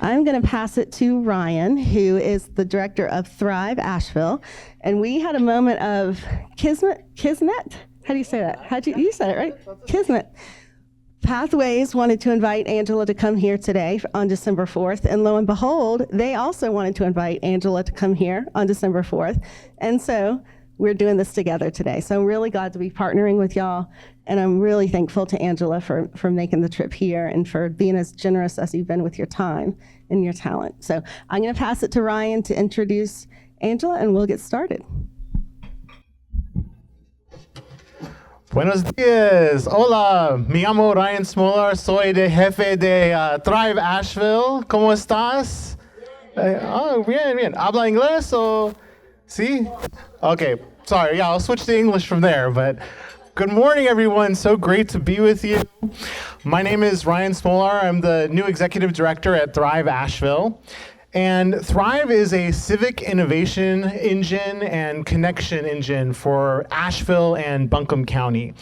I'm going to pass it to Ryan, who is the director of Thrive Asheville. And we had a moment of kismet? How do you say that? You said it, right? Kismet. Pathways wanted to invite Angela to come here today on December 4th, and lo and behold, they also wanted to invite Angela to come here on December 4th, and so we're doing this together today. So I'm really glad to be partnering with y'all, and I'm really thankful to Angela for making the trip here and for being as generous as you've been with your time and your talent. So I'm going to pass it to Ryan to introduce Angela, and we'll get started. Buenos dias. Hola, me llamo Ryan Smolar. Soy de jefe de Thrive Asheville. ¿Cómo estás? Bien. ¿Habla inglés o sí? Okay, sorry. Yeah, I'll switch to English from there. But good morning, everyone. So great to be with you. My name is Ryan Smolar. I'm the new executive director at Thrive Asheville. And Thrive is a civic innovation engine and connection engine for Asheville and Buncombe County.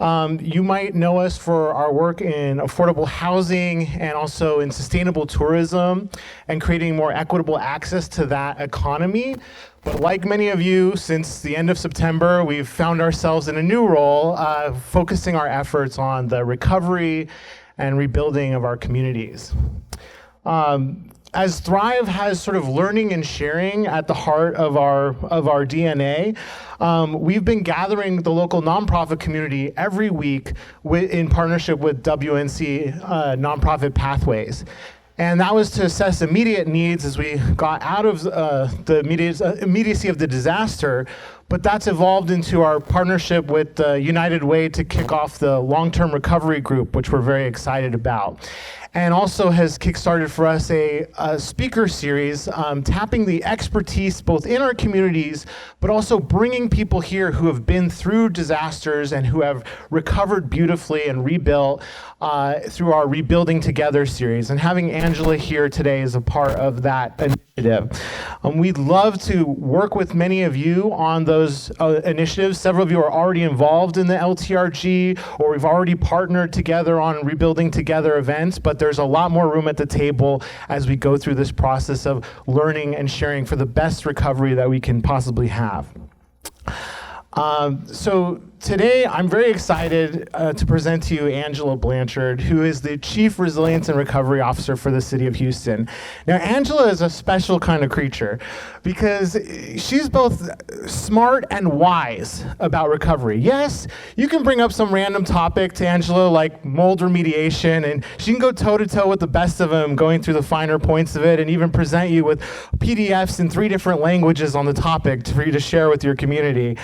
You might know us for our work in affordable housing and also in sustainable tourism and creating more equitable access to that economy. But like many of you, since the end of September, we've found ourselves in a new role, focusing our efforts on the recovery and rebuilding of our communities. As Thrive has sort of learning and sharing at the heart of our DNA, we've been gathering the local nonprofit community every week in partnership with WNC Nonprofit Pathways. And that was to assess immediate needs as we got out of the immediacy of the disaster, but that's evolved into our partnership with United Way to kick off the long-term recovery group, which we're very excited about. And also has kickstarted for us a speaker series tapping the expertise both in our communities, but also bringing people here who have been through disasters and who have recovered beautifully and rebuilt through our Rebuilding Together series. And having Angela here today is a part of that initiative. We'd love to work with many of you on those initiatives. Several of you are already involved in the LTRG, or we've already partnered together on Rebuilding Together events, but there's a lot more room at the table as we go through this process of learning and sharing for the best recovery that we can possibly have. So today, I'm very excited to present to you Angela Blanchard, who is the Chief Resilience and Recovery Officer for the City of Houston. Now, Angela is a special kind of creature because she's both smart and wise about recovery. Yes, you can bring up some random topic to Angela like mold remediation, and she can go toe-to-toe with the best of them, going through the finer points of it, and even present you with PDFs in 3 different languages on the topic for you to share with your community.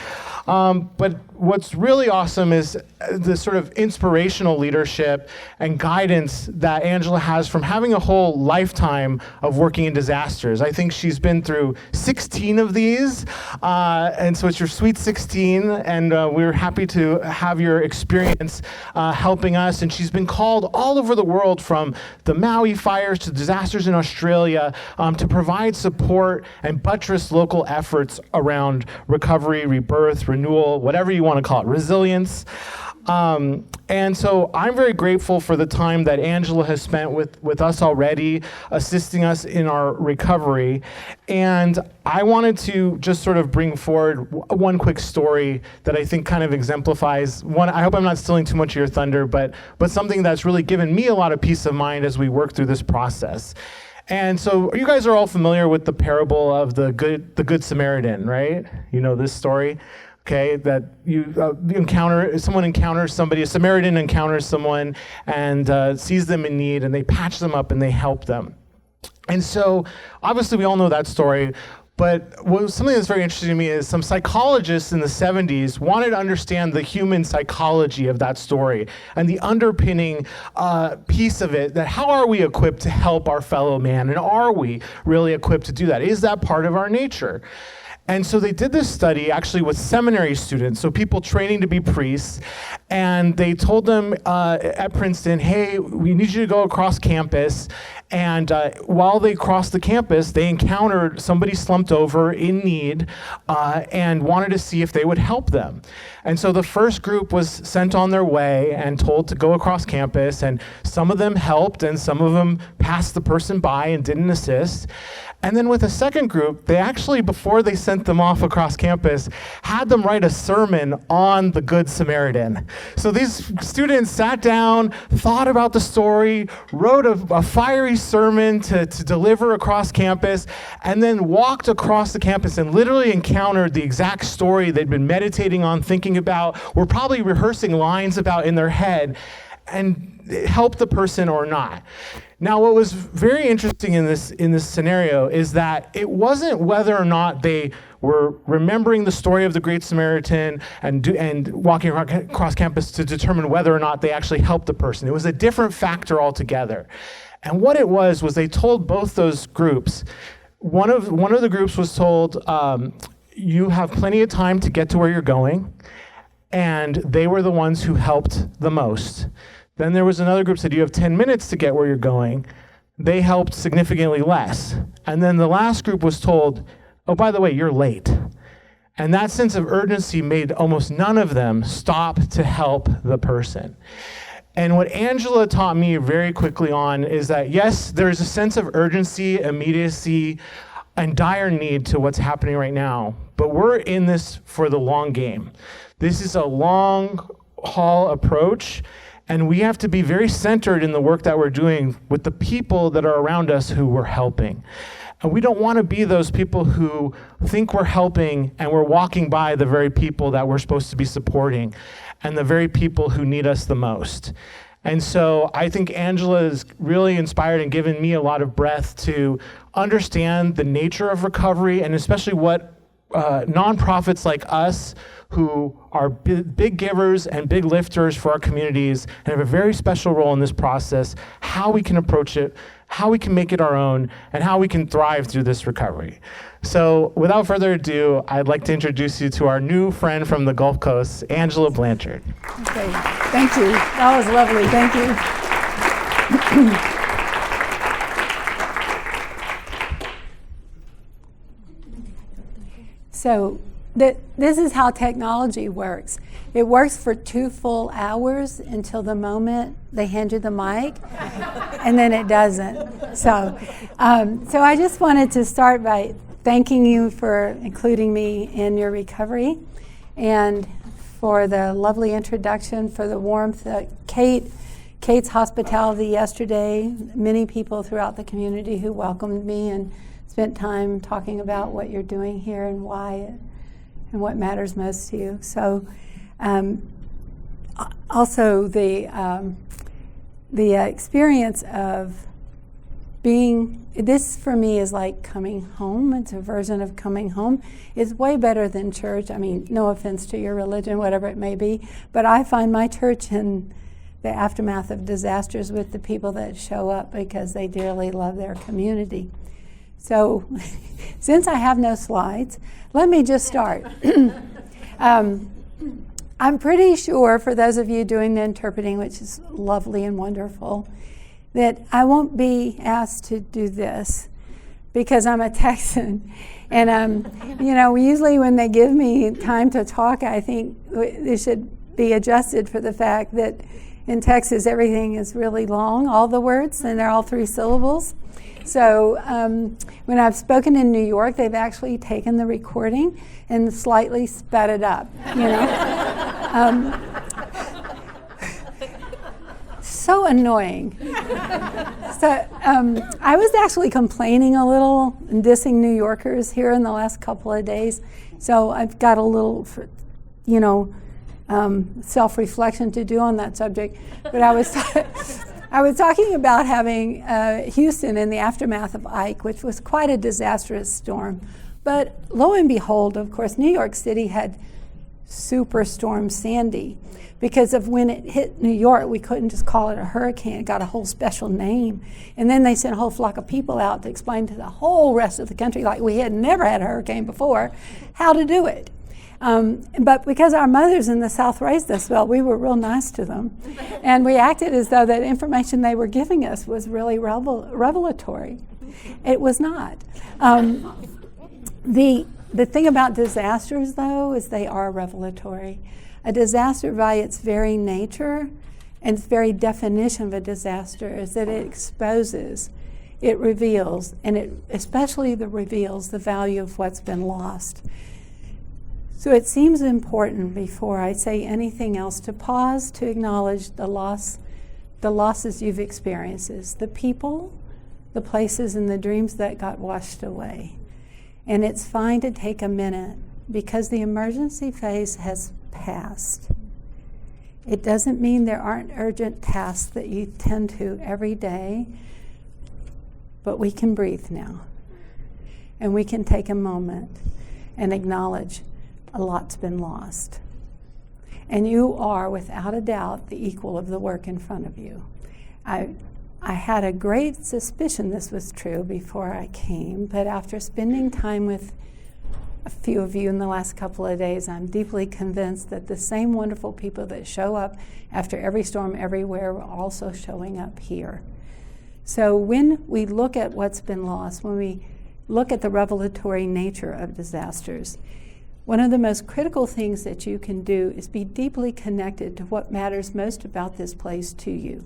But what's really awesome is the sort of inspirational leadership and guidance that Angela has from having a whole lifetime of working in disasters. I think she's been through 16 of these, and so it's your sweet 16, and we're happy to have your experience helping us. And she's been called all over the world, from the Maui fires to disasters in Australia, to provide support and buttress local efforts around recovery, rebirth, renewal, whatever you want to call it, resilience. And so I'm very grateful for the time that Angela has spent with us already, assisting us in our recovery. And I wanted to just sort of bring forward one quick story that I think kind of exemplifies one. I hope I'm not stealing too much of your thunder, but something that's really given me a lot of peace of mind as we work through this process. And so you guys are all familiar with the parable of the Good Samaritan, right? You know this story? Okay, that someone encounters somebody, a Samaritan encounters someone and sees them in need, and they patch them up and they help them. And so obviously we all know that story, but something that's very interesting to me is some psychologists in the 70s wanted to understand the human psychology of that story and the underpinning piece of it, that how are we equipped to help our fellow man, and are we really equipped to do that? Is that part of our nature? And so they did this study actually with seminary students, so people training to be priests, and they told them at Princeton, hey, we need you to go across campus. And while they crossed the campus, they encountered somebody slumped over in need and wanted to see if they would help them. And so the first group was sent on their way and told to go across campus, and some of them helped and some of them passed the person by and didn't assist. And then with a second group, they actually, before they sent them off across campus, had them write a sermon on the Good Samaritan. So these students sat down, thought about the story, wrote a fiery sermon to deliver across campus, and then walked across the campus and literally encountered the exact story they'd been meditating on, thinking about, were probably rehearsing lines about in their head, and help the person or not. Now, what was very interesting in this scenario is that it wasn't whether or not they were remembering the story of the Great Samaritan and walking across campus to determine whether or not they actually helped the person. It was a different factor altogether. And what it was they told both those groups. One of the groups was told, you have plenty of time to get to where you're going, and they were the ones who helped the most. Then there was another group that said you have 10 minutes to get where you're going. They helped significantly less. And then the last group was told, oh, by the way, you're late. And that sense of urgency made almost none of them stop to help the person. And what Angela taught me very quickly on is that, yes, there's a sense of urgency, immediacy, and dire need to what's happening right now, but we're in this for the long game. This is a long haul approach, and we have to be very centered in the work that we're doing with the people that are around us who we're helping. And we don't want to be those people who think we're helping and we're walking by the very people that we're supposed to be supporting and the very people who need us the most. And so I think Angela is really inspired and given me a lot of breath to understand the nature of recovery, and especially what nonprofits like us who are big givers and big lifters for our communities and have a very special role in this process, how we can approach it, how we can make it our own, and how we can thrive through this recovery. So without further ado, I'd like to introduce you to our new friend from the Gulf Coast, Angela Blanchard. Okay, thank you. That was lovely, thank you. So this is how technology works. It works for 2 full hours until the moment they hand you the mic, and then it doesn't. So I just wanted to start by thanking you for including me in your recovery, and for the lovely introduction, for the warmth. Kate's hospitality yesterday, many people throughout the community who welcomed me and spent time talking about what you're doing here and why and what matters most to you. So also the experience of being, this for me is like coming home. It's a version of coming home. It's way better than church. I mean, no offense to your religion, whatever it may be, but I find my church in the aftermath of disasters with the people that show up because they dearly love their community. So since I have no slides, let me just start. I'm pretty sure, for those of you doing the interpreting, which is lovely and wonderful, that I won't be asked to do this because I'm a Texan. And, usually when they give me time to talk, I think it should be adjusted for the fact that in Texas, everything is really long, all the words, and they're all 3 syllables. So when I've spoken in New York, they've actually taken the recording and slightly sped it up, So annoying. So I was actually complaining a little and dissing New Yorkers here in the last couple of days. So I've got a little, self-reflection to do on that subject. But I was talking about having Houston in the aftermath of Ike, which was quite a disastrous storm. But lo and behold, of course, New York City had Superstorm Sandy. Because of when it hit New York, we couldn't just call it a hurricane. It got a whole special name. And then they sent a whole flock of people out to explain to the whole rest of the country, like we had never had a hurricane before, how to do it. But because our mothers in the South raised us well, we were real nice to them. And we acted as though that information they were giving us was really revelatory. It was not. The thing about disasters, though, is they are revelatory. A disaster, by its very nature and its very definition of a disaster, is that it exposes, it reveals, and it especially reveals the value of what's been lost. So it seems important, before I say anything else, to pause to acknowledge the losses you've experienced, the people, the places, and the dreams that got washed away. And it's fine to take a minute, because the emergency phase has passed. It doesn't mean there aren't urgent tasks that you tend to every day, but we can breathe now. And we can take a moment and acknowledge a lot's been lost. And you are, without a doubt, the equal of the work in front of you. I had a great suspicion this was true before I came, but after spending time with a few of you in the last couple of days, I'm deeply convinced that the same wonderful people that show up after every storm everywhere are also showing up here. So when we look at what's been lost, when we look at the revelatory nature of disasters, one of the most critical things that you can do is be deeply connected to what matters most about this place to you.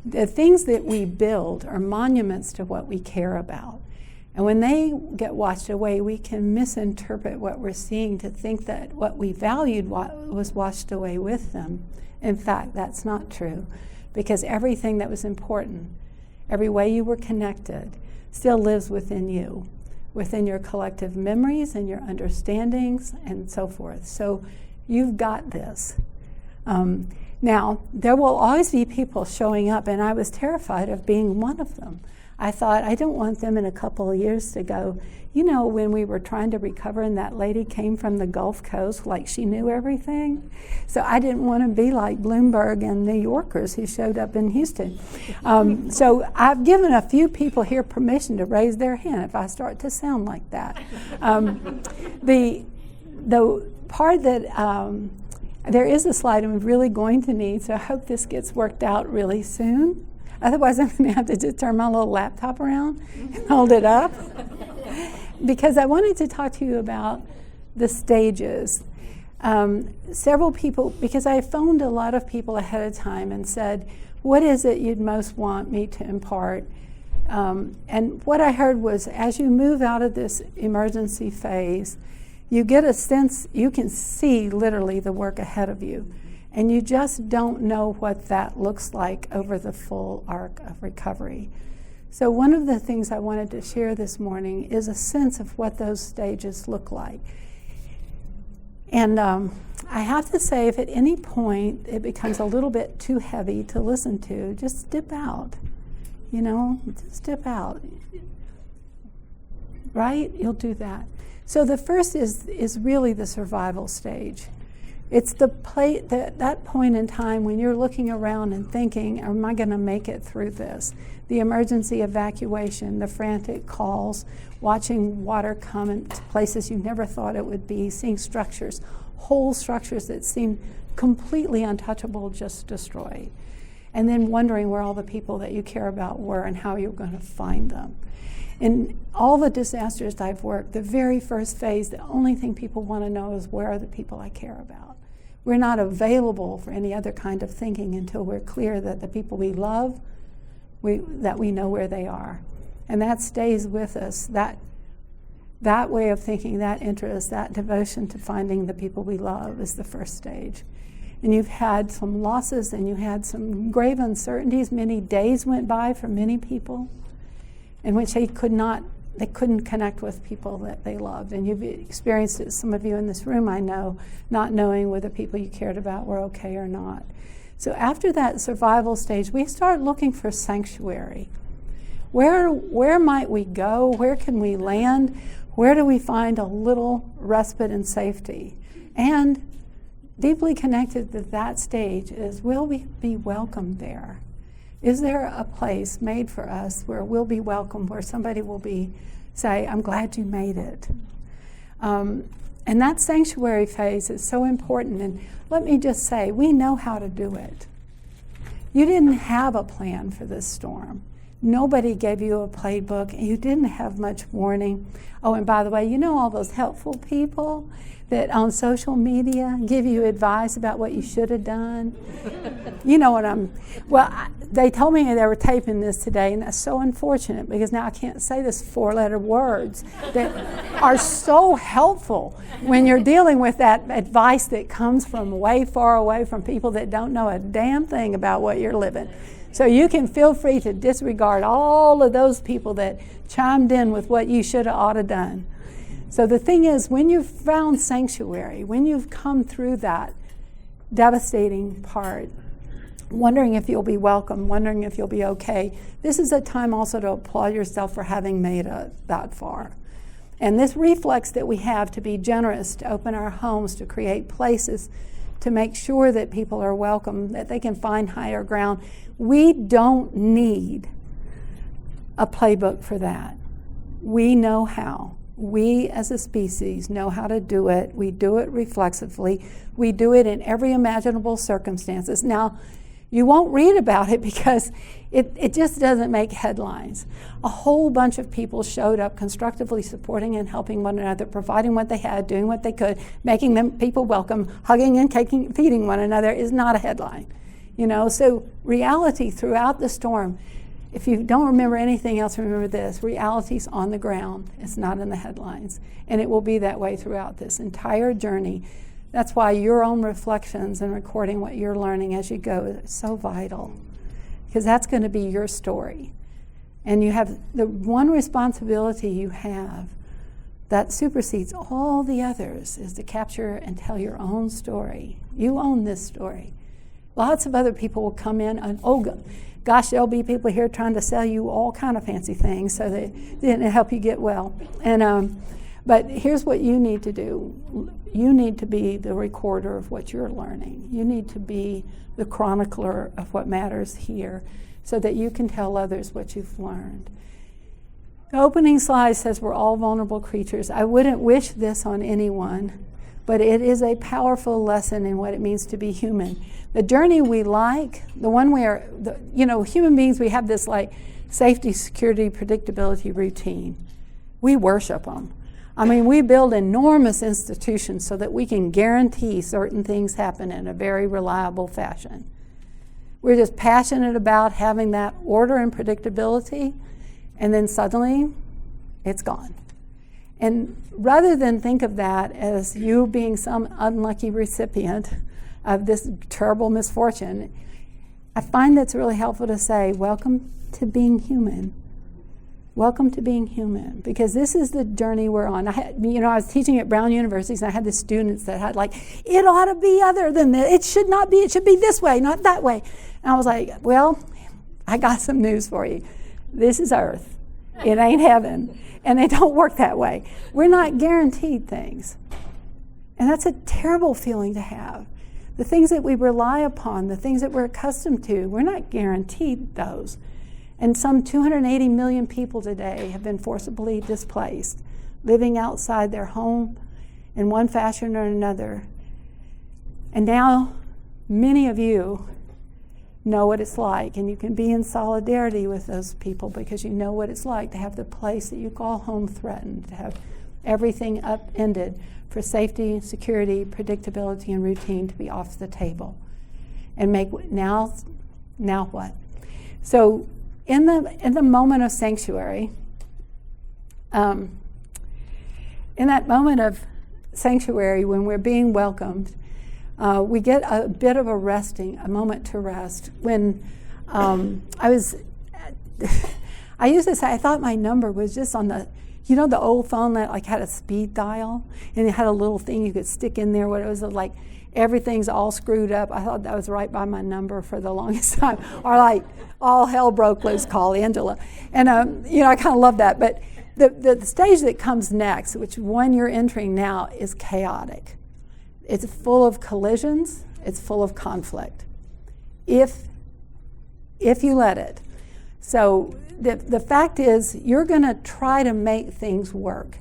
The things that we build are monuments to what we care about. And when they get washed away, we can misinterpret what we're seeing to think that what we valued was washed away with them. In fact, that's not true, because everything that was important, every way you were connected, still lives within you, within your collective memories and your understandings and so forth. So you've got this. Now, there will always be people showing up, and I was terrified of being one of them. I thought, I don't want them in a couple of years to go, you know, when we were trying to recover and that lady came from the Gulf Coast like she knew everything. So I didn't want to be like Bloomberg and New Yorkers who showed up in Houston. So I've given a few people here permission to raise their hand if I start to sound like that. The part that, there is a slide I'm really going to need, so I hope this gets worked out really soon. Otherwise, I'm going to have to just turn my little laptop around and hold it up. Because I wanted to talk to you about the stages. Several people, because I phoned a lot of people ahead of time and said, what is it you'd most want me to impart? And what I heard was, as you move out of this emergency phase, you get a sense, you can see literally the work ahead of you. And you just don't know what that looks like over the full arc of recovery. So one of the things I wanted to share this morning is a sense of what those stages look like. And I have to say, if at any point it becomes a little bit too heavy to listen to, just dip out. You know, just dip out. Right? You'll do that. So the first is really the survival stage. It's that point in time when you're looking around and thinking, am I going to make it through this? The emergency evacuation, the frantic calls, watching water come into places you never thought it would be, seeing structures, whole structures that seemed completely untouchable, just destroyed. And then wondering where all the people that you care about were and how you're going to find them. In all the disasters I've worked, the very first phase, the only thing people want to know is, where are the people I care about? We're not available for any other kind of thinking until we're clear that the people we love, that we know where they are. And that stays with us, that way of thinking, that interest, that devotion to finding the people we love is the first stage. And you've had some losses and you had some grave uncertainties. Many days went by for many people in which they couldn't connect with people that they loved. And you've experienced it, some of you in this room I know, not knowing whether people you cared about were okay or not. So after that survival stage, we start looking for sanctuary. Where might we go? Where can we land? Where do we find a little respite and safety? And deeply connected to that stage is, will we be welcomed there? Is there a place made for us where we'll be welcomed, where somebody will say, I'm glad you made it? And that sanctuary phase is so important. And let me just say, we know how to do it. You didn't have a plan for this storm. Nobody gave you a playbook. You didn't have much warning. Oh, and by the way, you know all those helpful people that on social media give you advice about what you should have done? You know what they told me they were taping this today, and that's so unfortunate because now I can't say this 4-letter words that are so helpful when you're dealing with that advice that comes from way far away from people that don't know a damn thing about what you're living. So you can feel free to disregard all of those people that chimed in with what you should have ought to done. So the thing is, when you've found sanctuary, when you've come through that devastating part, wondering if you'll be welcome, wondering if you'll be okay, this is a time also to applaud yourself for having made it that far. And this reflex that we have to be generous, to open our homes, to create places, to make sure that people are welcome, that they can find higher ground. We don't need a playbook for that. We know how. We as a species know how to do it. We do it reflexively. We do it in every imaginable circumstances. Now, you won't read about it because it just doesn't make headlines. A whole bunch of people showed up constructively supporting and helping one another, providing what they had, doing what they could, making them people welcome, hugging and feeding one another is not a headline. So reality throughout the storm, if you don't remember anything else, remember this: reality's on the ground. It's not in the headlines. And it will be that way throughout this entire journey. That's why your own reflections and recording what you're learning as you go is so vital, because that's going to be your story. And you have the one responsibility you have that supersedes all the others is to capture and tell your own story. You own this story. Lots of other people will come in and, gosh, there'll be people here trying to sell you all kind of fancy things so they didn't help you get well. And but here's what you need to do. You need to be the recorder of what you're learning. You need to be the chronicler of what matters here so that you can tell others what you've learned. The opening slide says we're all vulnerable creatures. I wouldn't wish this on anyone, but it is a powerful lesson in what it means to be human. The journey we like, the one where, human beings, we have this safety, security, predictability routine. We worship them. We build enormous institutions so that we can guarantee certain things happen in a very reliable fashion. We're just passionate about having that order and predictability, and then suddenly it's gone. And rather than think of that as you being some unlucky recipient of this terrible misfortune, I find that's really helpful to say, welcome to being human. Welcome to being human, because this is the journey we're on. I was teaching at Brown University, and I had the students that had it ought to be other than this. It should not be. It should be this way, not that way. And I was like, well, I got some news for you. This is Earth. It ain't heaven. And they don't work that way. We're not guaranteed things. And that's a terrible feeling to have. The things that we rely upon, the things that we're accustomed to, we're not guaranteed those. And some 280 million people today have been forcibly displaced, living outside their home in one fashion or another. And now many of you know what it's like, and you can be in solidarity with those people because you know what it's like to have the place that you call home threatened, to have everything upended for safety, security, predictability, and routine to be off the table. And now what? So in the moment of sanctuary, in that moment of sanctuary when we're being welcomed, we get a bit of a moment to rest. When I used to say, I thought my number was just on the old phone that had a speed dial, and it had a little thing you could stick in there where it was everything's all screwed up. I thought that was right by my number for the longest time. Or all hell broke loose, call Angela. And I kind of love that. But The stage that comes next, which one you're entering now, is chaotic. It's full of collisions. It's full of conflict. If you let it. So the fact is, you're going to try to make things work.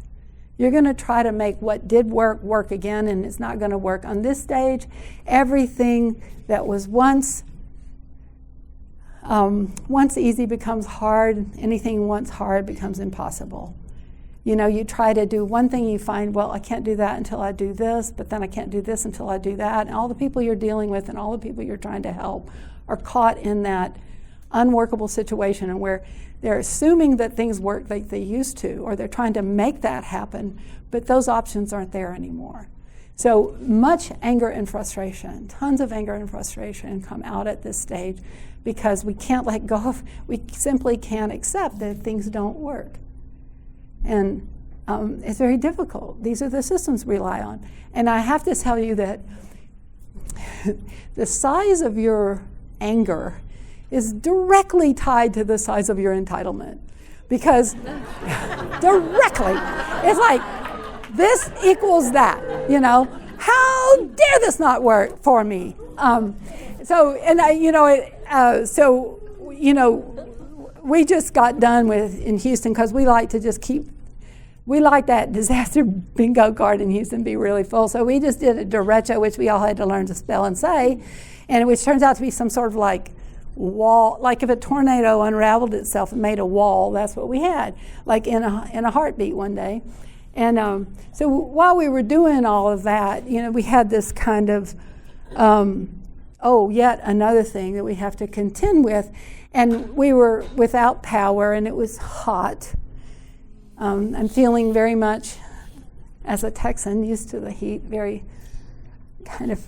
You're going to try to make what did work again, and it's not going to work. On this stage, everything that was once easy becomes hard. Anything once hard becomes impossible. You know, you try to do one thing, you find, well, I can't do that until I do this, but then I can't do this until I do that. And all the people you're dealing with and all the people you're trying to help are caught in that unworkable situation, and where they're assuming that things work like they used to, or they're trying to make that happen, but those options aren't there anymore. So much anger and frustration, tons of anger and frustration come out at this stage because we can't let go of, we simply can't accept that things don't work. And it's very difficult. These are the systems we rely on. And I have to tell you that the size of your anger is directly tied to the size of your entitlement. Because directly, it's like, this equals that, you know. How dare this not work for me? We just got done with in Houston, because we like to just we like that disaster bingo card in Houston be really full. So we just did a derecho, which we all had to learn to spell and say, and which turns out to be some sort of like wall, like if a tornado unraveled itself and made a wall, that's what we had, like in a heartbeat one day. And so while we were doing all of that, you know, we had this kind of, yet another thing that we have to contend with. And we were without power, and it was hot. I'm feeling very much, as a Texan, used to the heat, very kind of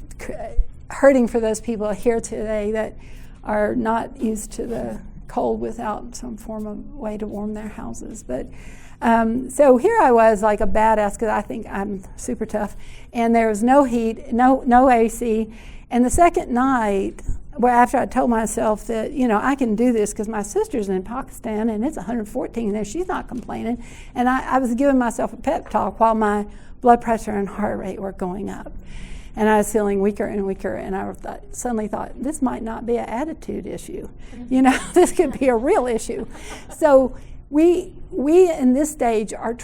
hurting for those people here today that are not used to the cold without some form of way to warm their houses. But so here I was like a badass, because I think I'm super tough, and there was no heat, no AC. And the second night, well, after I told myself that, you know, I can do this because my sister's in Pakistan and it's 114 and she's not complaining, and I was giving myself a pep talk while my blood pressure and heart rate were going up. And I was feeling weaker and weaker, and I suddenly thought, this might not be an attitude issue. You know, this could be a real issue. So we in this stage are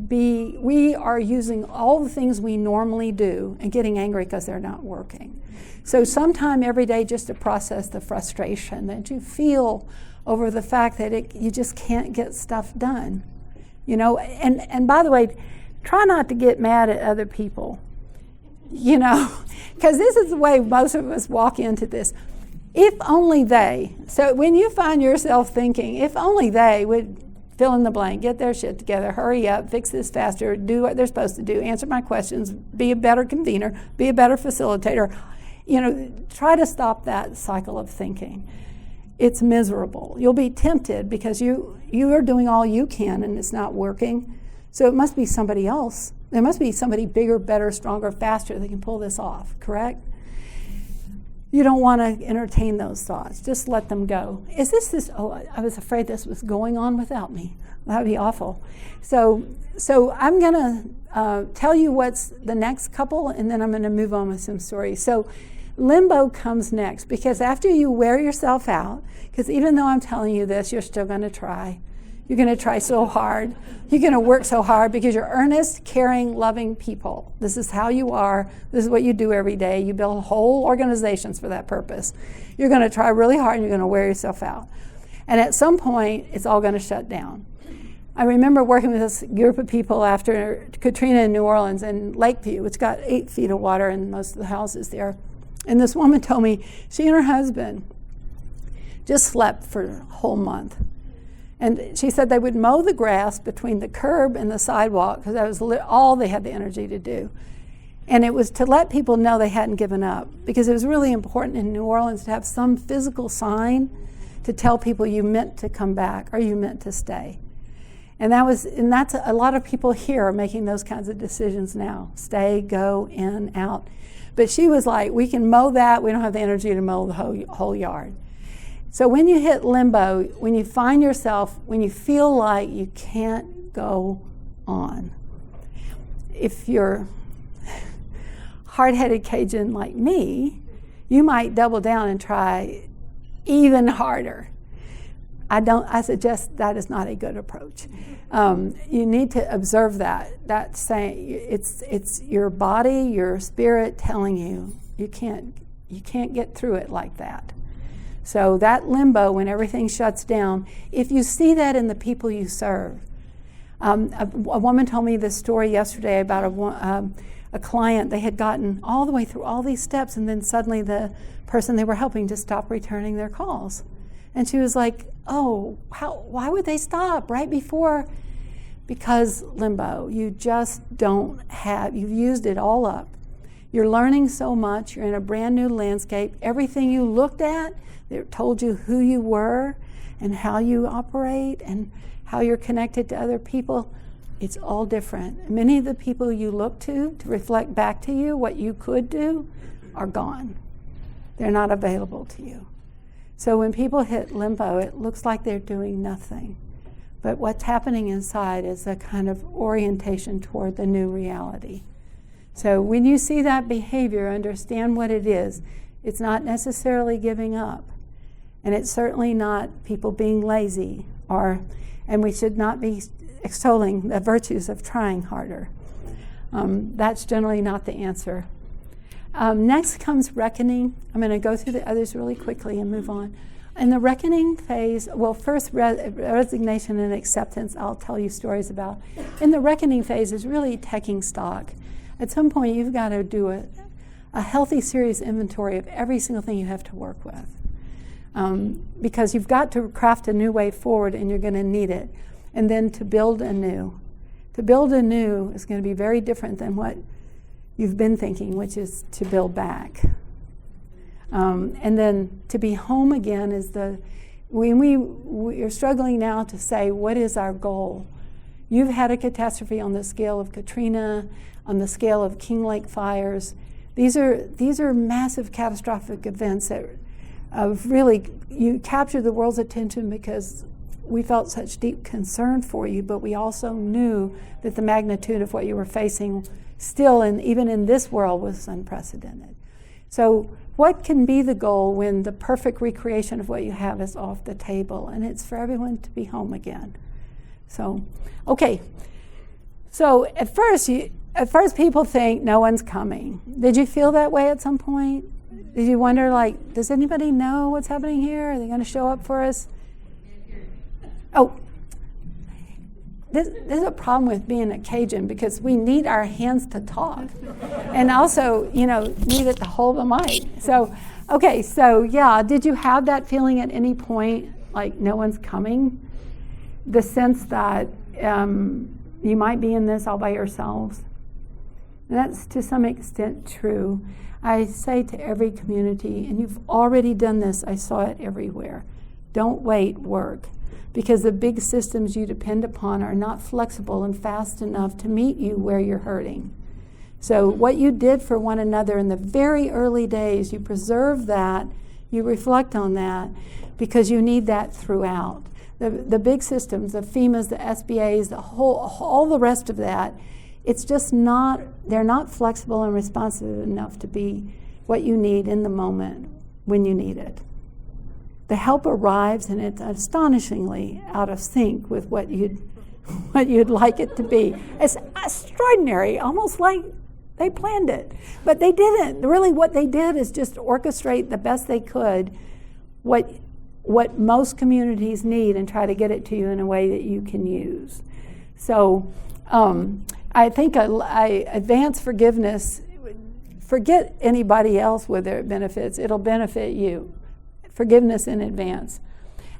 we are using all the things we normally do and getting angry because they're not working. So sometime every day, just to process the frustration that you feel over the fact that you just can't get stuff done. You know, and by the way, try not to get mad at other people. You know, because this is the way most of us walk into this. If only they, so when you find yourself thinking, if only they would fill in the blank, get their shit together, hurry up, fix this faster, do what they're supposed to do, answer my questions, be a better convener, be a better facilitator, you know, try to stop that cycle of thinking. It's miserable. You'll be tempted because you are doing all you can and it's not working. So it must be somebody else. There must be somebody bigger, better, stronger, faster that can pull this off, correct? You don't want to entertain those thoughts. Just let them go. Is this, I was afraid this was going on without me. That would be awful. So I'm going to tell you what's the next couple, and then I'm going to move on with some stories. So limbo comes next, because after you wear yourself out, because even though I'm telling you this, you're still going to try. You're going to try so hard. You're going to work so hard because you're earnest, caring, loving people. This is how you are. This is what you do every day. You build whole organizations for that purpose. You're going to try really hard and you're going to wear yourself out. And at some point, it's all going to shut down. I remember working with this group of people after Katrina in New Orleans and Lakeview, which got 8 feet of water in most of the houses there. And this woman told me she and her husband just slept for a whole month. And she said they would mow the grass between the curb and the sidewalk because that was all they had the energy to do. And it was to let people know they hadn't given up, because it was really important in New Orleans to have some physical sign to tell people you meant to come back or you meant to stay. And that's a lot of people here are making those kinds of decisions now. Stay, go, in, out. But she was like, we can mow that. We don't have the energy to mow the whole yard. So when you hit limbo, when you find yourself, when you feel like you can't go on. If you're hard-headed Cajun like me, you might double down and try even harder. I suggest that is not a good approach. You need to observe that. That's saying it's your body, your spirit telling you you can't get through it like that. So that limbo, when everything shuts down, if you see that in the people you serve. A woman told me this story yesterday about a client. They had gotten all the way through all these steps, and then suddenly the person they were helping just stopped returning their calls. And she was like, oh, why would they stop right before? Because limbo, you just you've used it all up. You're learning so much, you're in a brand new landscape. Everything you looked at, they told you who you were and how you operate and how you're connected to other people. It's all different. Many of the people you look to reflect back to you what you could do are gone. They're not available to you. So when people hit limbo, it looks like they're doing nothing. But what's happening inside is a kind of orientation toward the new reality. So when you see that behavior, understand what it is. It's not necessarily giving up. And it's certainly not people being lazy, and we should not be extolling the virtues of trying harder. That's generally not the answer. Next comes reckoning. I'm going to go through the others really quickly and move on. In the reckoning phase, well, first resignation and acceptance, I'll tell you stories about. In the reckoning phase is really taking stock. At some point, you've got to do a healthy, serious inventory of every single thing you have to work with. Because you've got to craft a new way forward, and you're going to need it. And then to build anew. To build anew is going to be very different than what you've been thinking, which is to build back. And then to be home again is when we're struggling now to say, what is our goal? You've had a catastrophe on the scale of Katrina, on the scale of King Lake fires. These are massive catastrophic events that really, you captured the world's attention because we felt such deep concern for you, but we also knew that the magnitude of what you were facing still, and even in this world, was unprecedented. So what can be the goal when the perfect recreation of what you have is off the table? And it's for everyone to be home again. So, okay. So at first people think no one's coming. Did you feel that way at some point? Did you wonder, like, does anybody know what's happening here? Are they going to show up for us? Oh, this is a problem with being a Cajun, because we need our hands to talk, and also, need it to hold the mic. So, okay, so yeah, did you have that feeling at any point, like no one's coming? The sense that you might be in this all by yourselves? And that's to some extent true. I say to every community, and you've already done this, I saw it everywhere, don't wait, work. Because the big systems you depend upon are not flexible and fast enough to meet you where you're hurting. So what you did for one another in the very early days, you preserve that, you reflect on that, because you need that throughout. The big systems, the FEMAs, the SBAs, all the rest of that, it's just not, they're not flexible and responsive enough to be what you need in the moment when you need it. The help arrives, and it's astonishingly out of sync with what you'd like it to be. It's extraordinary, almost like they planned it. But they didn't. Really what they did is just orchestrate the best they could what most communities need and try to get it to you in a way that you can use. So I think advance forgiveness, forget anybody else whether it benefits, it'll benefit you. Forgiveness in advance.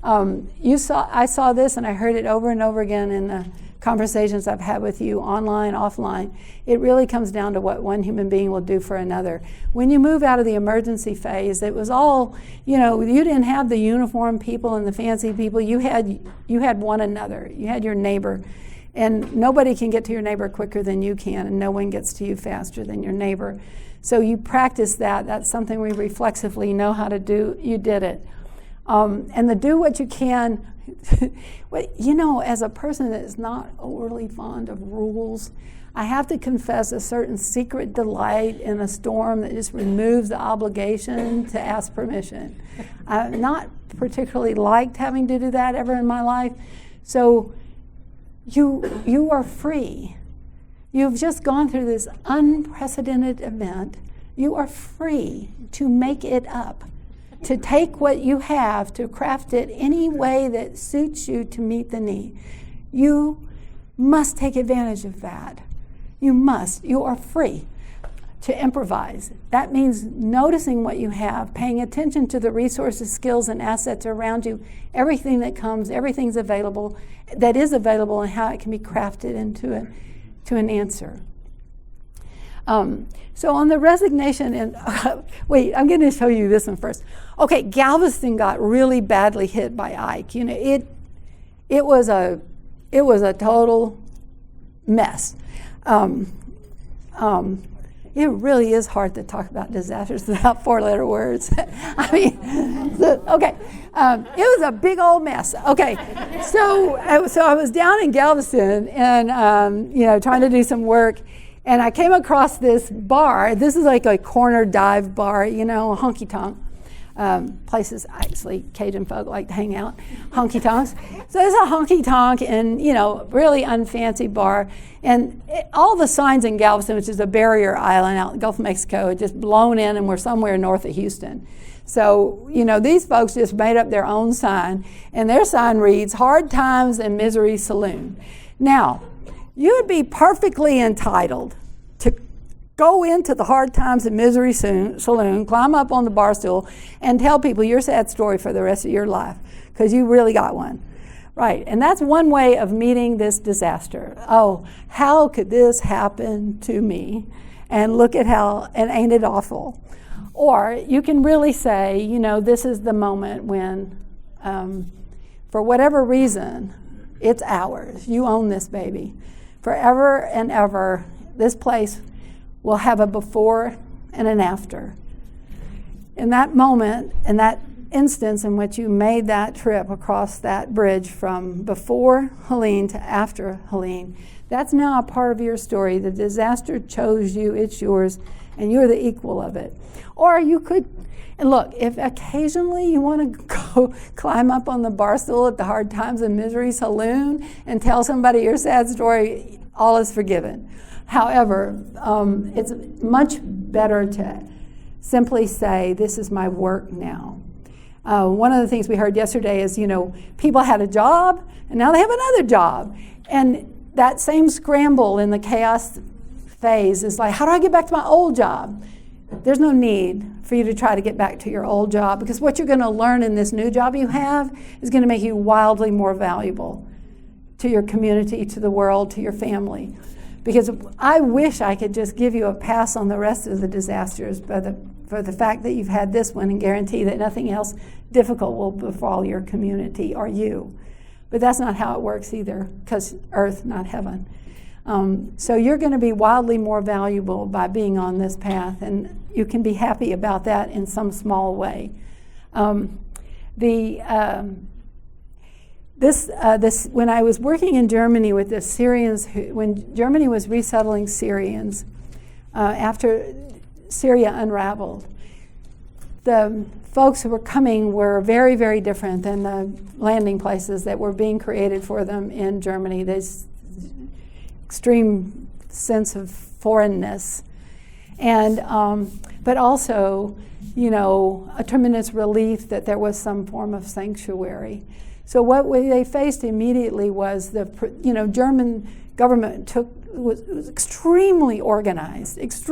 I saw this, and I heard it over and over again in the conversations I've had with you online, offline. It really comes down to what one human being will do for another. When you move out of the emergency phase, it was all, you didn't have the uniform people and the fancy people. You had one another. You had your neighbor. And nobody can get to your neighbor quicker than you can, and no one gets to you faster than your neighbor. So you practice that. That's something we reflexively know how to do. You did it. And the do what you can. You know, as a person that is not overly fond of rules, I have to confess a certain secret delight in a storm that just removes the obligation to ask permission. I've not particularly liked having to do that ever in my life. So you are free. You've just gone through this unprecedented event. You are free to make it up, to take what you have, to craft it any way that suits you to meet the need. You must take advantage of that. You must. You are free to improvise. That means noticing what you have, paying attention to the resources, skills, and assets around you, everything that comes, everything's available, that is available, and how it can be crafted into an answer. So on the resignation, and wait, I'm going to show you this one first. Okay, Galveston got really badly hit by Ike. You know, it was a total mess. It really is hard to talk about disasters without four-letter words. I mean, okay, it was a big old mess. Okay, so I was down in Galveston and you know, trying to do some work, and I came across this bar. This is like a corner dive bar, you know, a honky-tonk. Places actually Cajun folk like to hang out, honky tonks. So it's a honky tonk and, you know, really unfancy bar. And all the signs in Galveston, which is a barrier island out in the Gulf of Mexico, had just blown in, and we're somewhere north of Houston. So, you know, these folks just made up their own sign, and their sign reads, Hard Times and Misery Saloon. Now, you would be perfectly entitled to go into the Hard Times and Misery Saloon, climb up on the bar stool, and tell people your sad story for the rest of your life, because you really got one. Right, and that's one way of meeting this disaster. Oh, how could this happen to me? And look at how, and ain't it awful? Or you can really say, you know, this is the moment when, for whatever reason, it's ours. You own this baby. Forever and ever, this place will have a before and an after. In that moment, in that instance in which you made that trip across that bridge from before Helene to after Helene, that's now a part of your story. The disaster chose you, it's yours, and you're the equal of it. Or you could, and look, if occasionally you want to go climb up on the bar stool at the Hard Times and Misery Saloon and tell somebody your sad story, all is forgiven. However, it's much better to simply say, this is my work now. One of the things we heard yesterday is, you know, people had a job and now they have another job. And that same scramble in the chaos phase is like, how do I get back to my old job? There's no need for you to try to get back to your old job, because what you're going to learn in this new job you have is going to make you wildly more valuable to your community, to the world, to your family. Because I wish I could just give you a pass on the rest of the disasters for the fact that you've had this one and guarantee that nothing else difficult will befall your community or you. But that's not how it works either, because earth, not heaven. So you're going to be wildly more valuable by being on this path, and you can be happy about that in some small way. When I was working in Germany with the Syrians, when Germany was resettling Syrians after Syria unraveled, the folks who were coming were very, very different than the landing places that were being created for them in Germany. This extreme sense of foreignness, and but also, you know, a tremendous relief that there was some form of sanctuary. So what they faced immediately was German government was extremely organized. It's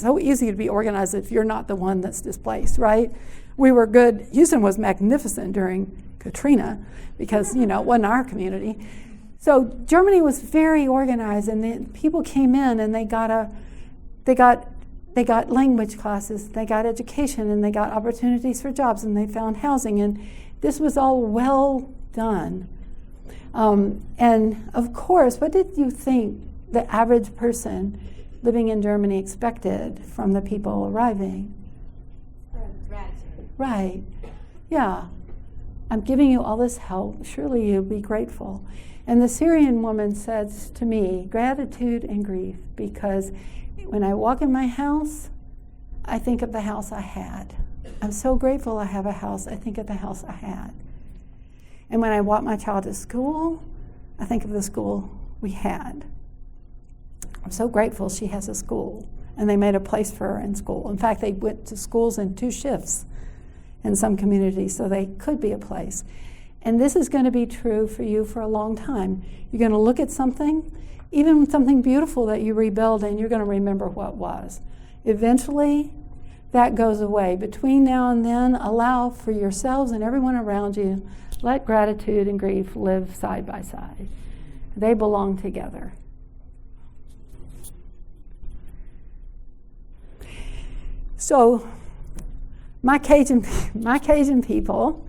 so easy to be organized if you're not the one that's displaced, right? We were good. Houston was magnificent during Katrina because, you know, it wasn't our community. So Germany was very organized, and the people came in and they got language classes, they got education, and they got opportunities for jobs, and they found housing, and this was all well done. And of course, what did you think the average person living in Germany expected from the people arriving? Gratitude. Right. Yeah. I'm giving you all this help. Surely you'll be grateful. And the Syrian woman says to me, gratitude and grief, because when I walk in my house, I think of the house I had. I'm so grateful I have a house. I think of the house I had. And when I walk my child to school, I think of the school we had. I'm so grateful she has a school, and they made a place for her in school. In fact, they went to schools in 2 shifts in some communities, so they could be a place. And this is going to be true for you for a long time. You're going to look at something, even something beautiful that you rebuild, and you're going to remember what was. Eventually, that goes away. Between now and then, allow for yourselves and everyone around you, let gratitude and grief live side by side. They belong together. So, my Cajun people,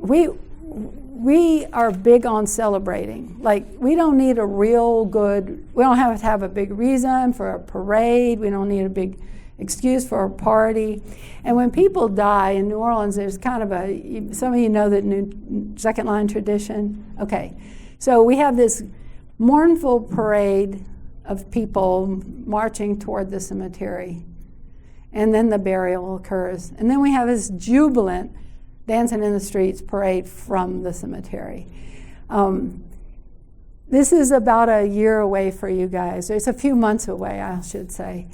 we are big on celebrating. Like, we don't need a real good, we don't have to have a big reason for a parade. We don't need a big excuse for a party. And when people die in New Orleans, there's kind of a, some of you know that new second line tradition. Okay, so we have this mournful parade of people marching toward the cemetery. And then the burial occurs. And then we have this jubilant dancing in the streets parade from the cemetery. This is about a year away for you guys. It's a few months away, I should say.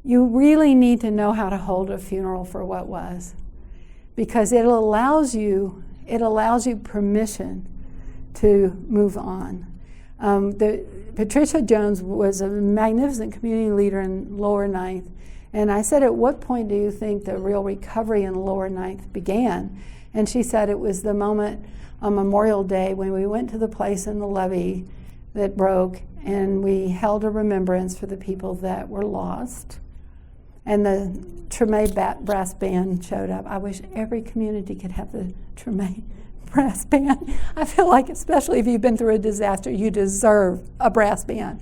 You really need to know how to hold a funeral for what was, because it allows you permission to move on. Patricia Jones was a magnificent community leader in Lower Ninth, and I said, at what point do you think the real recovery in Lower Ninth began? And she said it was the moment on Memorial Day when we went to the place in the levee that broke, and we held a remembrance for the people that were lost. And the Treme brass band showed up. I wish every community could have the Treme brass band. I feel like, especially if you've been through a disaster, you deserve a brass band.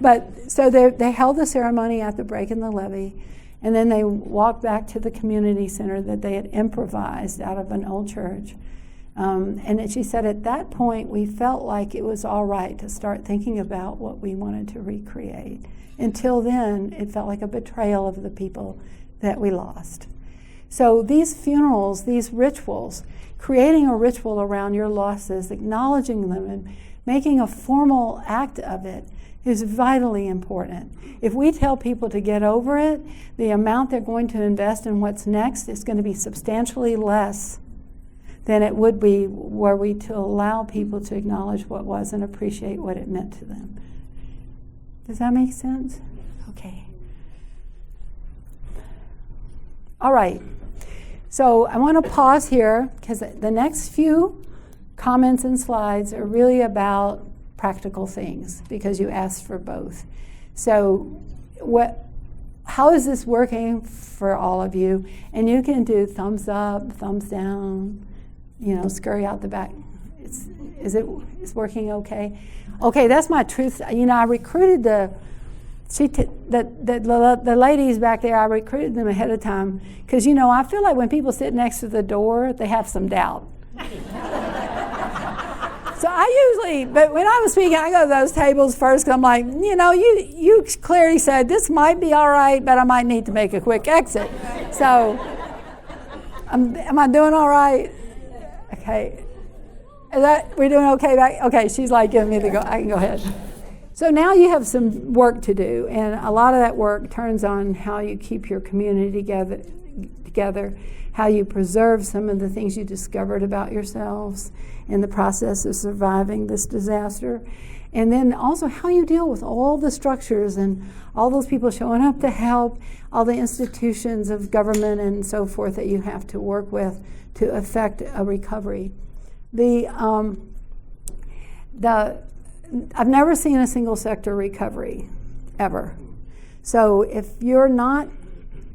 But so they held the ceremony at the break in the levee, and then they walked back to the community center that they had improvised out of an old church. And she said at that point we felt like it was all right to start thinking about what we wanted to recreate. Until then, it felt like a betrayal of the people that we lost. So these funerals, these rituals, creating a ritual around your losses, acknowledging them, and making a formal act of it is vitally important. If we tell people to get over it, the amount they're going to invest in what's next is going to be substantially less than it would be were we to allow people to acknowledge what was and appreciate what it meant to them. Does that make sense? Okay. All right. So I want to pause here because the next few comments and slides are really about practical things because you asked for both. So how is this working for all of you? And you can do thumbs up, thumbs down, scurry out the back. Is working okay? Okay, that's my truth. I recruited the ladies back there. I recruited them ahead of time because I feel like when people sit next to the door, they have some doubt. So but when I was speaking, I go to those tables first because I'm like, you clearly said this might be all right, but I might need to make a quick exit. So, am I doing all right? Okay. We're doing okay back? Okay, she's like giving me the go. I can go ahead. So now you have some work to do, and a lot of that work turns on how you keep your community together, how you preserve some of the things you discovered about yourselves in the process of surviving this disaster, and then also how you deal with all the structures and all those people showing up to help, all the institutions of government and so forth that you have to work with to effect a recovery. I've never seen a single sector recovery, ever. So if you're not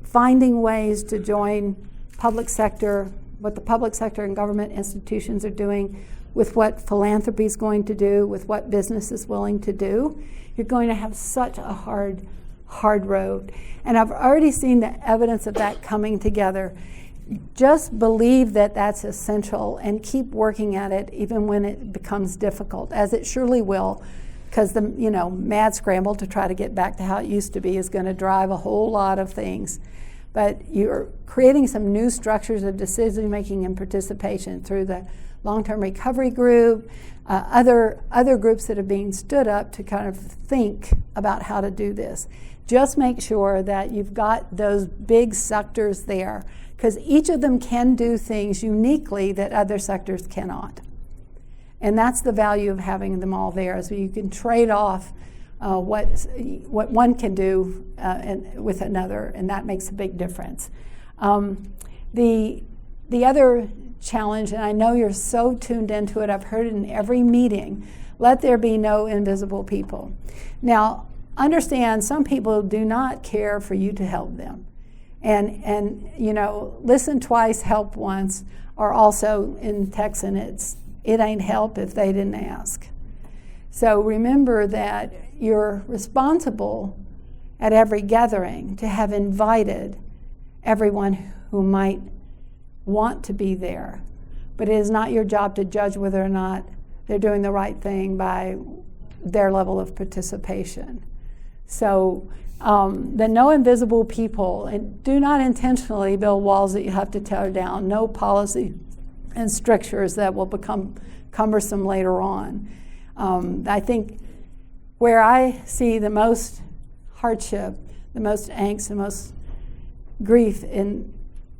finding ways to join public sector, what the public sector and government institutions are doing, with what philanthropy is going to do, with what business is willing to do, you're going to have such a hard hard road. And I've already seen the evidence of that coming together. Just believe that that's essential and keep working at it even when it becomes difficult, as it surely will, because the mad scramble to try to get back to how it used to be is going to drive a whole lot of things. But you're creating some new structures of decision making and participation through the long-term recovery group, other groups that are being stood up to kind of think about how to do this. Just make sure that you've got those big sectors there, because each of them can do things uniquely that other sectors cannot. And that's the value of having them all there, so you can trade off what one can do with another, and that makes a big difference. The other challenge, and I know you're so tuned into it, I've heard it in every meeting, let there be no invisible people. Now, understand some people do not care for you to help them. And listen twice, help once, or also in Texan, it ain't help if they didn't ask. So remember that you're responsible at every gathering to have invited everyone who might want to be there. But it is not your job to judge whether or not they're doing the right thing by their level of participation. So the no invisible people, and do not intentionally build walls that you have to tear down. No policy and strictures that will become cumbersome later on. I think where I see the most hardship, the most angst, the most grief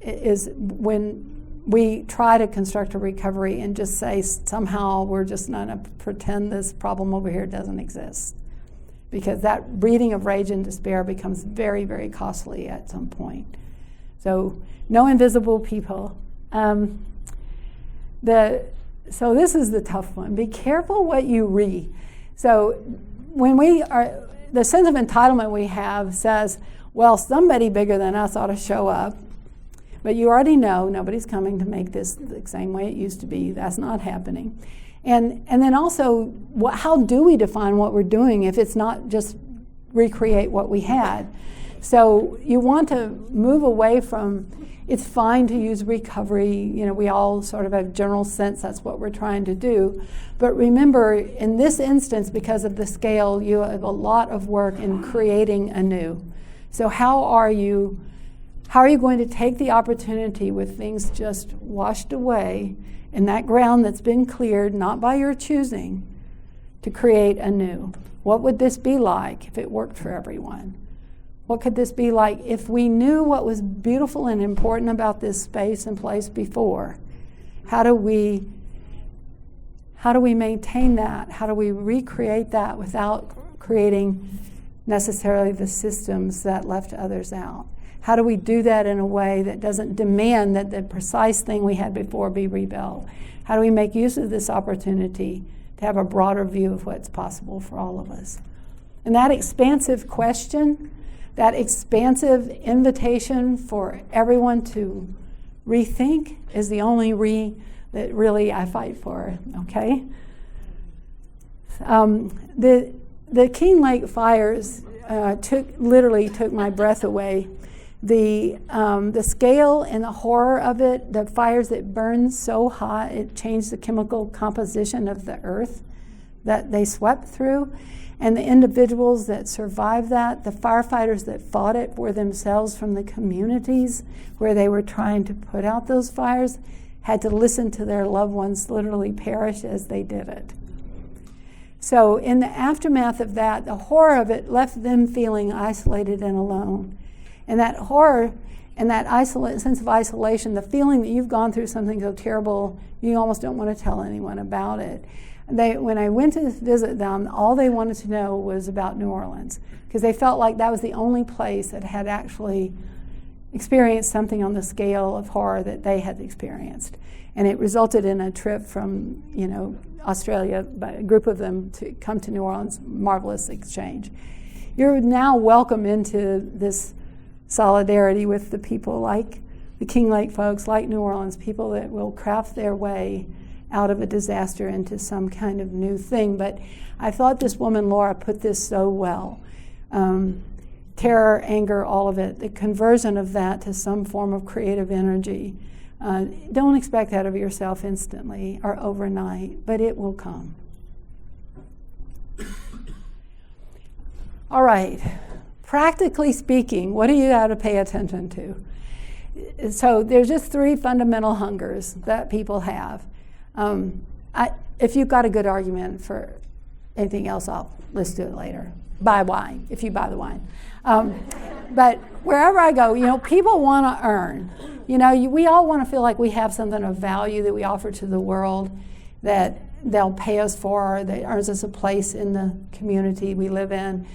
is when we try to construct a recovery and just say somehow we're just going to pretend this problem over here doesn't exist. Because that breathing of rage and despair becomes very, very costly at some point. So, no invisible people. So this is the tough one. Be careful what you read. So when the sense of entitlement we have says, well, somebody bigger than us ought to show up. But you already know nobody's coming to make this the same way it used to be. That's not happening. And then also, how do we define what we're doing if it's not just recreate what we had? So you want to move away from, it's fine to use recovery, we all sort of have a general sense that's what we're trying to do. But remember, in this instance, because of the scale, you have a lot of work in creating anew. So how are you going to take the opportunity with things just washed away in that ground that's been cleared, not by your choosing, to create anew? What would this be like if it worked for everyone? What could this be like if we knew what was beautiful and important about this space and place before? How do we maintain that? How do we recreate that without creating necessarily the systems that left others out? How do we do that in a way that doesn't demand that the precise thing we had before be rebuilt? How do we make use of this opportunity to have a broader view of what's possible for all of us? And that expansive question, that expansive invitation for everyone to rethink is the only that really I fight for, okay? The King Lake fires literally took my breath away. The scale and the horror of it, the fires that burned so hot, it changed the chemical composition of the earth that they swept through. And the individuals that survived that, the firefighters that fought it for themselves from the communities where they were trying to put out those fires, had to listen to their loved ones literally perish as they did it. So in the aftermath of that, the horror of it left them feeling isolated and alone. And that horror and that sense of isolation, the feeling that you've gone through something so terrible, you almost don't want to tell anyone about it. When I went to visit them, all they wanted to know was about New Orleans, because they felt like that was the only place that had actually experienced something on the scale of horror that they had experienced. And it resulted in a trip from, Australia, by a group of them to come to New Orleans, marvelous exchange. You're now welcome into this solidarity with the people like the King Lake folks, like New Orleans, people that will craft their way out of a disaster into some kind of new thing. But I thought this woman, Laura, put this so well. terror, anger, all of it, the conversion of that to some form of creative energy. Don't expect that of yourself instantly or overnight, but it will come. All right, practically speaking, what do you have to pay attention to? So there's just 3 fundamental hungers that people have. If you've got a good argument for anything else, let's do it later. Buy wine, if you buy the wine. But wherever I go, people want to earn. We all want to feel like we have something of value that we offer to the world, that they'll pay us for, that earns us a place in the community we live in.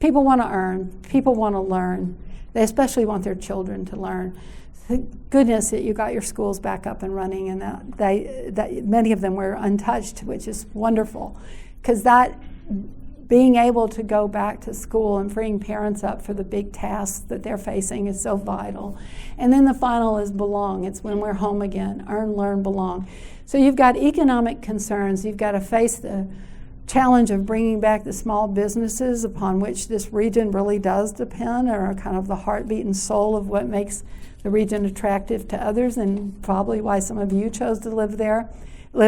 People want to earn. People want to learn. They especially want their children to learn. Thank goodness that you got your schools back up and running, and that many of them were untouched, which is wonderful, because that being able to go back to school and freeing parents up for the big tasks that they're facing is so vital. And then the final is belong. It's when we're home again. Earn, learn, belong. So you've got economic concerns. You've got to face the challenge of bringing back the small businesses upon which this region really does depend, or are kind of the heartbeat and soul of what makes the region attractive to others, and probably why some of you chose to live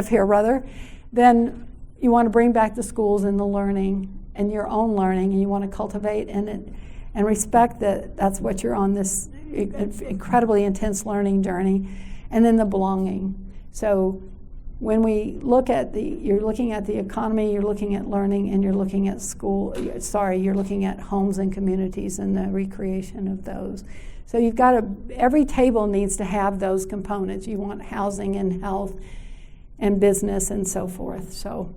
here. Then you want to bring back the schools and the learning and your own learning, and you want to cultivate and respect that that's what you're on this incredibly intense learning journey. And then the belonging. So when we look at you're looking at the economy, you're looking at learning, and you're looking at you're looking at homes and communities and the recreation of those. So you've got every table needs to have those components. You want housing and health and business and so forth. So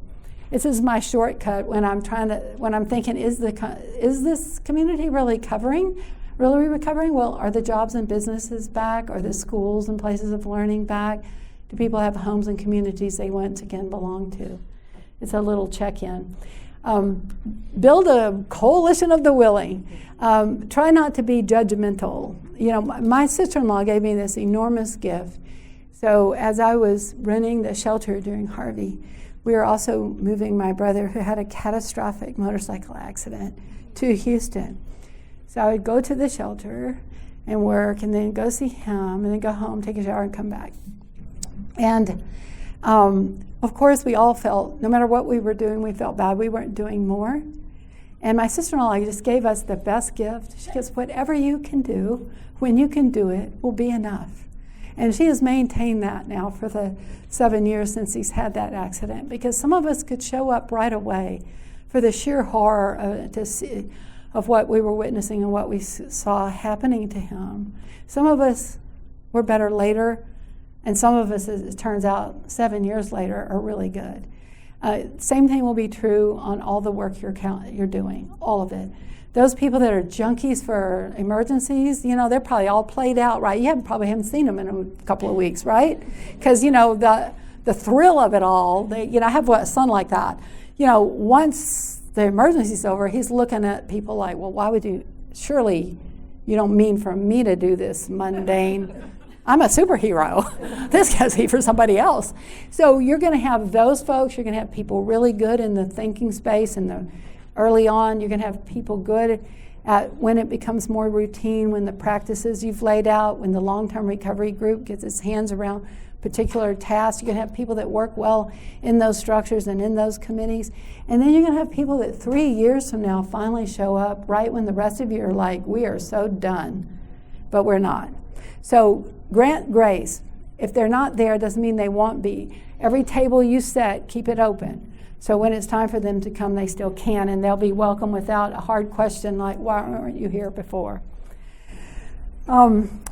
this is my shortcut when I'm thinking, is this community really recovering? Well, are the jobs and businesses back? Are the schools and places of learning back? Do people have homes and communities they once again belong to? It's a little check-in. Build a coalition of the willing. Try not to be judgmental. My sister-in-law gave me this enormous gift. So as I was running the shelter during Harvey, we were also moving my brother, who had a catastrophic motorcycle accident, to Houston. So I would go to the shelter and work, and then go see him, and then go home, take a shower, and come back. And of course, we all felt, no matter what we were doing, we felt bad we weren't doing more. And my sister-in-law just gave us the best gift. She goes, whatever you can do, when you can do it, will be enough. And she has maintained that now for the 7 years since he's had that accident, because some of us could show up right away for the sheer horror of what we were witnessing and what we saw happening to him. Some of us were better later, and some of us, as it turns out, 7 years later, are really good. Same thing will be true on all the work you're doing, all of it. Those people that are junkies for emergencies, they're probably all played out, right? You probably haven't seen them in a couple of weeks, right? Because, the thrill of it all, I have a son like that. Once the emergency's over, he's looking at people like, well, why would you, surely you don't mean for me to do this mundane, I'm a superhero. This has to be for somebody else. So you're going to have those folks. You're going to have people really good in the thinking space and early on. You're going to have people good at when it becomes more routine, when the practices you've laid out, when the long-term recovery group gets its hands around particular tasks. You're going to have people that work well in those structures and in those committees. And then you're going to have people that 3 years from now finally show up right when the rest of you are like, we are so done, but we're not. So grant grace. If they're not there, it doesn't mean they won't be. Every table you set, keep it open. So when it's time for them to come, they still can, and they'll be welcome without a hard question like, why weren't you here before?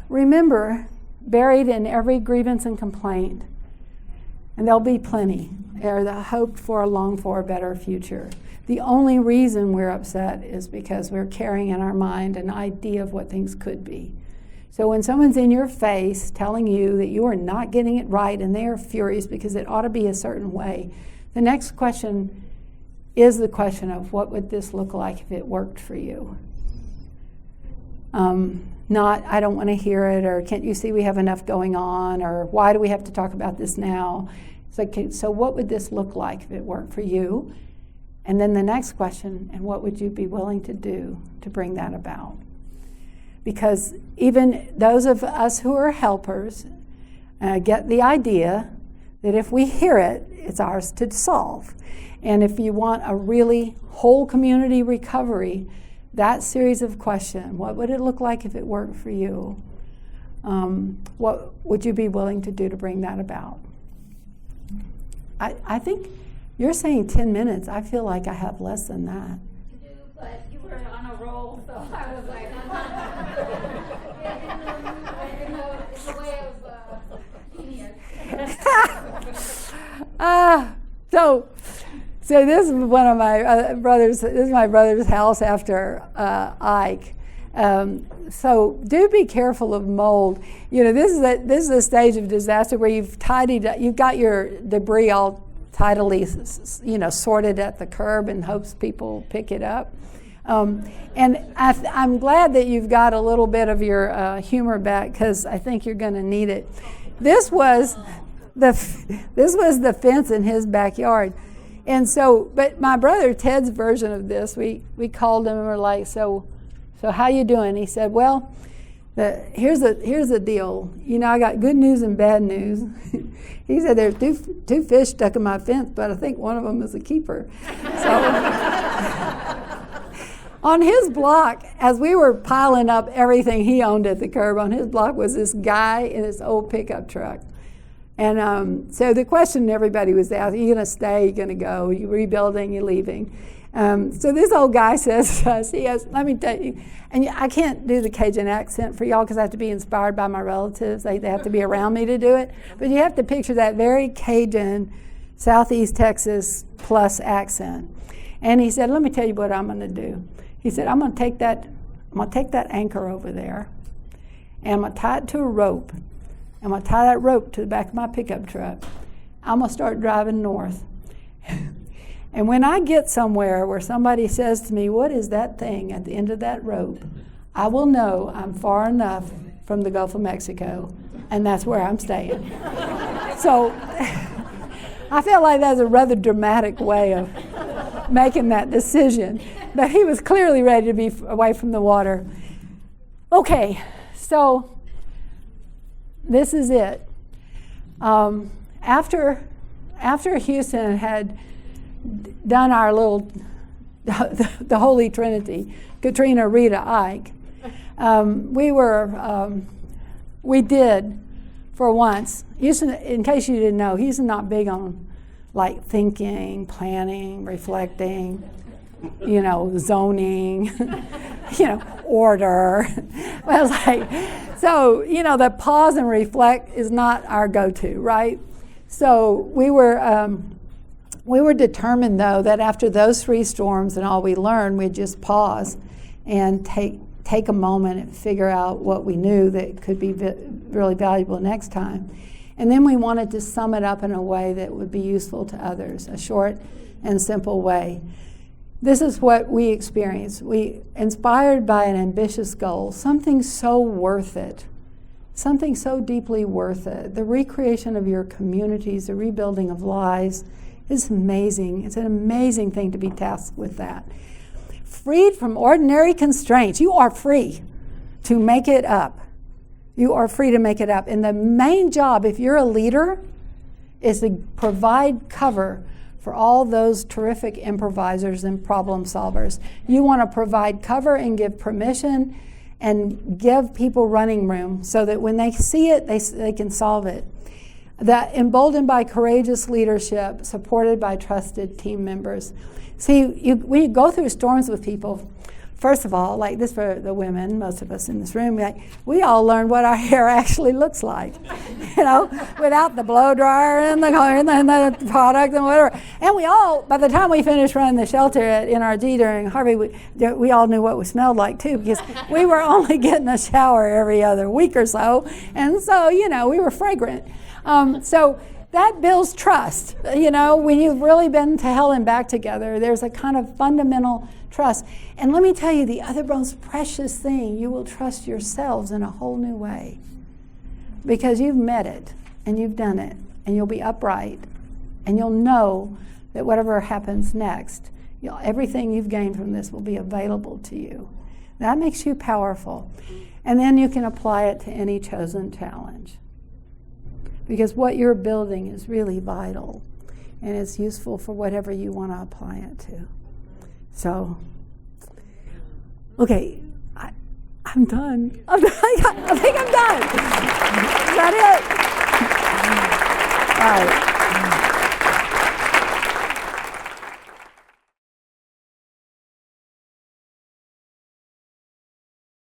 Remember, buried in every grievance and complaint, and there'll be plenty, are the hoped for, longed for, better future. The only reason we're upset is because we're carrying in our mind an idea of what things could be. So when someone's in your face telling you that you are not getting it right and they are furious because it ought to be a certain way, the next question is the question of what would this look like if it worked for you? Not, I don't want to hear it, or can't you see we have enough going on, or why do we have to talk about this now? It's like, so what would this look like if it worked for you? And then the next question, and what would you be willing to do to bring that about? Because even those of us who are helpers get the idea that if we hear it, it's ours to solve. And if you want a really whole community recovery, that series of questions, what would it look like if it worked for you? What would you be willing to do to bring that about? I think you're saying 10 minutes. I feel like I have less than that. You do, but you were on a roll, so I was like, it's the way of genius. So this is one of my brothers. This is my brother's house after Ike. So do be careful of mold. This is a stage of disaster where you've got your debris all tidily, sorted at the curb in hopes people pick it up. And I'm glad that you've got a little bit of your humor back, because I think you're going to need it. This was the fence in his backyard. And so, but my brother Ted's version of this, we called him and we're like, so how you doing? He said, well, here's the deal. I got good news and bad news. He said there's two fish stuck in my fence, but I think one of them is a keeper. So on his block, as we were piling up everything he owned at the curb, on his block was this guy in this old pickup truck. And so the question everybody was asking, are you going to stay, are you going to go, are you rebuilding, are you leaving? So this old guy says to us, he goes, let me tell you, and I can't do the Cajun accent for y'all because I have to be inspired by my relatives. They have to be around me to do it. But you have to picture that very Cajun, Southeast Texas plus accent. And he said, let me tell you what I'm going to do. He said, I'm going to take that anchor over there, and I'm going to tie it to a rope. I'm going to tie that rope to the back of my pickup truck. I'm going to start driving north. And when I get somewhere where somebody says to me, what is that thing at the end of that rope? I will know I'm far enough from the Gulf of Mexico, and that's where I'm staying. So I felt like that's a rather dramatic way of making that decision. But he was clearly ready to be away from the water. Okay, so this is it. After Houston had done our little, the Holy Trinity, Katrina, Rita, Ike, we did, for once, Houston, in case you didn't know, Houston not big on like thinking, planning, reflecting, zoning, order. I was like, so, the pause and reflect is not our go-to, right? So we were determined, though, that after those 3 storms and all we learned, we'd just pause and take a moment and figure out what we knew that could be really valuable next time. And then we wanted to sum it up in a way that would be useful to others, a short and simple way. This is what we experienced. We, inspired by an ambitious goal, something so worth it, something so deeply worth it. The recreation of your communities, the rebuilding of lives is amazing. It's an amazing thing to be tasked with that. Freed from ordinary constraints. You are free to make it up. You are free to make it up. And the main job, if you're a leader, is to provide cover for all those terrific improvisers and problem solvers. You want to provide cover and give permission and give people running room so that when they see it, they can solve it. That emboldened by courageous leadership, supported by trusted team members. See, when you go through storms with people, first of all, like this for the women, most of us in this room, we all learn what our hair actually looks like, without the blow dryer and the product and whatever. And we all, by the time we finished running the shelter at NRG during Harvey, we all knew what we smelled like too, because we were only getting a shower every other week or so. And so, we were fragrant. So that builds trust. When you've really been to hell and back together, there's a kind of fundamental trust. And let me tell you, the other most precious thing, you will trust yourselves in a whole new way. Because you've met it, and you've done it, and you'll be upright, and you'll know that whatever happens next, Everything you've gained from this will be available to you. That makes you powerful. And then you can apply it to any chosen challenge. Because what you're building is really vital, and it's useful for whatever you want to apply it to. So, okay, I'm done. I think I'm done. Is that it? All right.